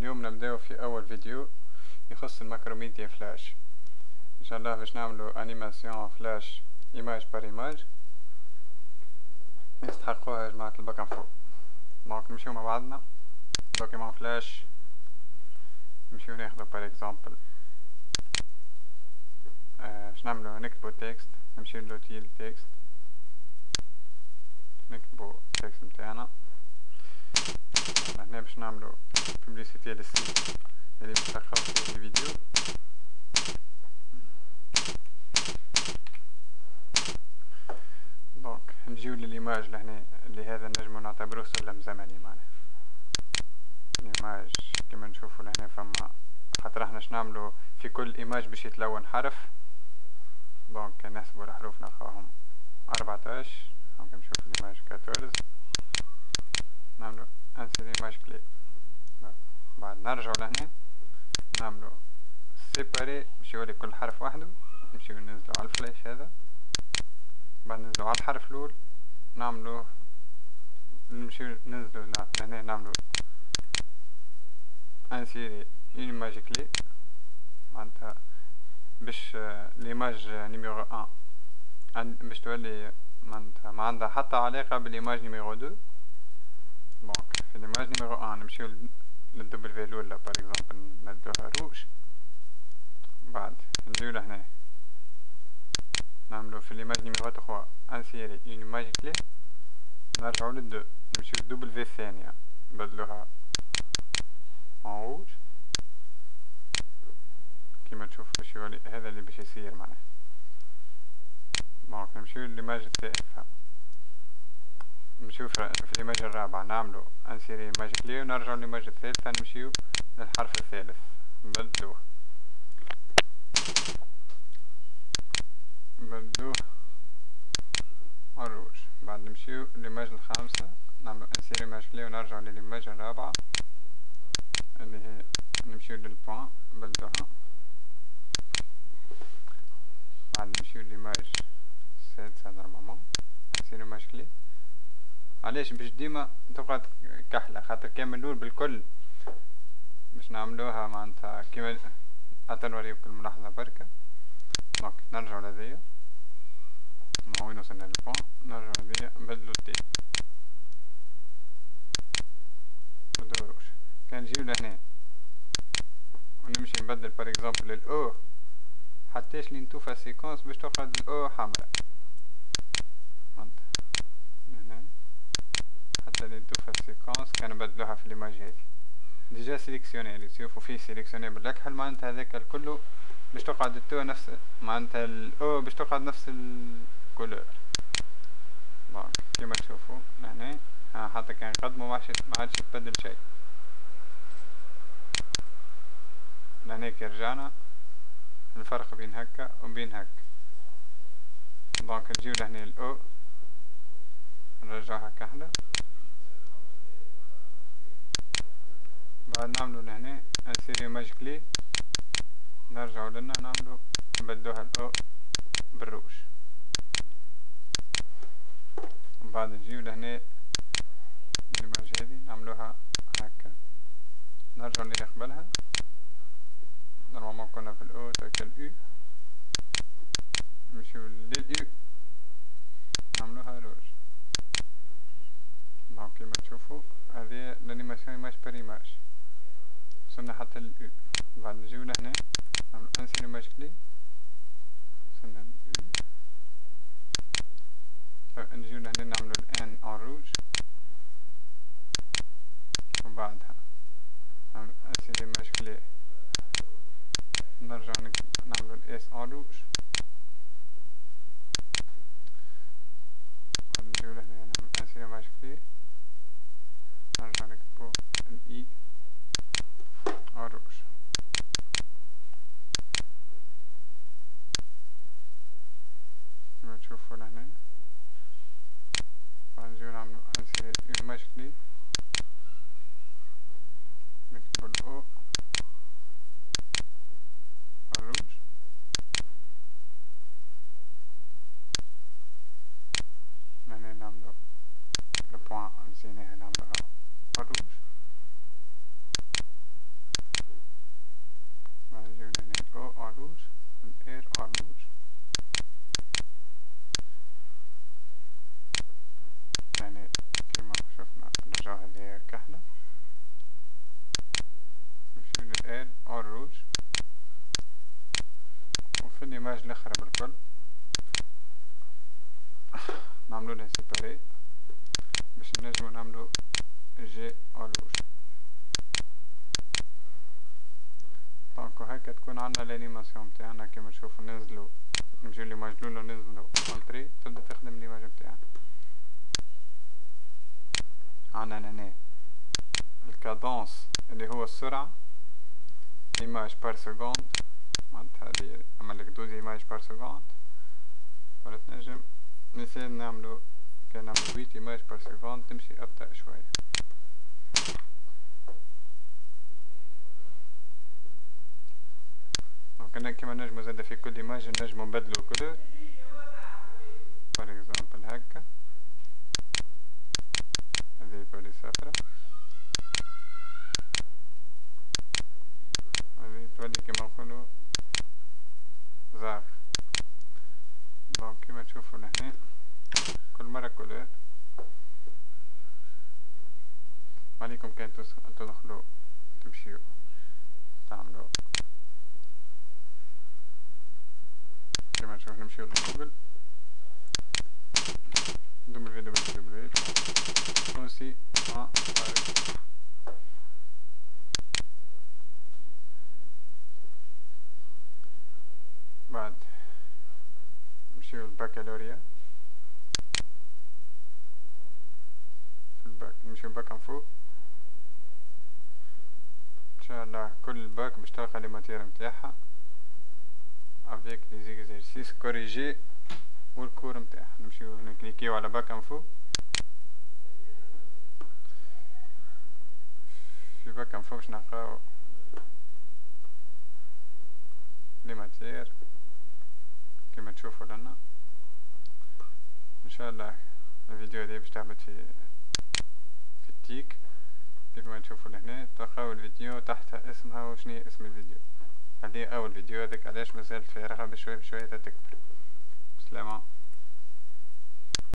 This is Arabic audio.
اليوم نبداو في اول فيديو يخص الماكروميديا فلاش. ان شاء الله باش نعملو انيماسيون فلاش ايماج بار ايماج يستحقوها يا جماعة الباك انفو. دونك نمشيو مع بعضنا دوكيمون فلاش، نمشيو ناخدو بار اكزامبل باش نعملو نكتبو تكست، نمشيو لوتيل تكست نكتبو التكست متاعنا. هنا باش نعملو بوبليسيتي للسيت اللي باش تلقاو فيه الفيديو. دونك نجيو للإيماج لهنا اللي هذا نجمو نعتبروه سلم زمني معناه. الإيماج كما نشوفو لهنا فما خاطر احنا شنعملو في كل إيماج باش يتلون حرف. دونك نحسبو الحروف نلقاهم 14. دونك نشوفو الإيماج 14 نعملو انسير إيماج كلي. بعد نرجعو لهنا نعملو سيباري باش يولي كل حرف وحده. نمشيو ننزلو على الفلاش هذا، بعد ننزلو على الحرف الأول نعملو نمشيو ننزلو لهنا نعملو انسيري ايماج كلي معناتها باش ليماج نيميرو ان باش تولي معناتها ما عندها حتى علاقة بالايماج نيميرو دو. دونك في الايماج نيميرو ان نمشيو للدبليو الأولى بار اكزامبل نمدوها روج. بعد نجيو لهنا نعملو في الايماج نيميرو 3 انسيري ايماج كلي، نرجعو للدو نمشيو للدبليو الثانية نبدلوها ان روج كيما تشوف باش يولي هذا اللي باش يصير معناه. دونك نمشيو للإيماج الثالثة، نمشيو في الإيماج الرابعة نعملو انسيري ايماج كلي ونرجعو للإيماج الثالثة نمشيو للحرف الثالث نبدلوه الروج. بعد نمشيو للإيماج الخامسة نعملو انسيري ايماج كلي ونرجعو للإيماج الرابعة اللي هي نمشيو للبوان نبدلوها. بعد نمشيو للإيماج السادسة نورمالمون انسيري ايماج كلي. علاش باش ديما تبقى كحلة خاطر كامل الأول بالكل باش نعملوها معناتها كيما حتى نوريكم الملاحظة بركة. دونك نرجعو لهذيا ما وين وصلنا للبوان، نرجعو لهذيا نبدلو التي مدوروش. كان نجيو لهنا ونمشي نبدل بار اكزامبل الأو حتىش لين توفى سيكونس باش تقعد الأو حمراء هنا حتى لين توفى سيكونس كانوا بدلوها في الايماج هذي ديجا سيليكسيوني اللي تشوفوا فيه سيليكسيوني بالأكحل معناتها هذاك الكل باش تقعد التو نفس معناتها الأو باش تقعد نفس الكولور. دونك كيما تشوفوا هنا حتى كان نقدمو ما عادش يتبدل شيء. لهنا كي رجعنا الفرق بين هكا وبين هكا. دونك نجيو لهنا الأو نرجعها كحلة. بعد نعملو لهنا انسيري ايماج كلي نرجعو لنا نعملو نبدلوها الأو بالروج. بعد نجيو لهنا الايماج هذي نعملوها هكا نرجعو اللي قبلها نورمالمون كنا في الأو تاك الأو نمشيو للأو نعملوها روج. دونك كيما تشوفوا هذه الانيماسيون ايماج بار ايماج وصلنا حتى للأو. بعد نجيو لهنا نعملو انسير ايماج كلي وصلنا للأو. نجيو لهنا نعملو الان ان روج وبعدها نعملو انسير ايماج كلي نرجع نعملو الاس ان روج. بعد نجيو لهنا نعملو انسير ايماج كلي نرجع نكتبو الاي ان روج. كما تشوفوا لهنا بعد نجيو نعملو انسير ايماج كلي نكتبو الاو الروج. هنا نعملو البوان نسيناها نعملوها الروج. اير ار روج. يعني كيما شفنا نرجعو هذه كحلة، نمشيو للاير ار روج، وفي الايماج الاخرى بالكل نعملو لها سيباري باش نجمو نعملو جي ار روج. دونك وهكا تكون عندنا الانيماسيون متاعنا كيما تشوفو ننزلو نمشيو ليماج الاولى وننزلو اونطري تبدا تخدم ليماج متاعنا. عندنا هنا الكادونس اللي هو السرعة، ايماج بار سكوند، معناتها هادي عملك 12 ايماج بار سكوند، ولا تنجم مثال نعملو كان نعملو 8 ايماج بار سكوند تمشي ابطأ شوية. دونك كيما نجمو زادا في كل ايماج نجمو نبدلو الكولور، بار اكزومبل هكا هذه تولي صفرا، هذه تولي كيما نقولو زاغ. دونك كيما تشوفو لهنا كل مرة كولور. عليكم كان تدخلوا تمشيو تعملوا كيما تشوف نمشيو لجوجل ندوم الفيديو بالفيديو كونسي بعد نمشيو الباكالوريا، في الباك نمشيو باك انفو ان شاء الله. كل باك باش تلقى لي ماتير متاعها افيك لي زيكزارسيس كوريجي والكور متاعها. نمشيو نكليكيو على باك انفو، في باك انفو باش نلقاو لي ماتير كيما تشوفوا لنا. ان شاء الله الفيديو هذا باش تهبط في التيك كيف ما تشوفوا لهنا تلقاو الفيديو تحت اسمها وشنو اسم الفيديو. هذه اول فيديو، هذاك علاش مازالت فارغة بشوية بشوية تكبر. بسلامة.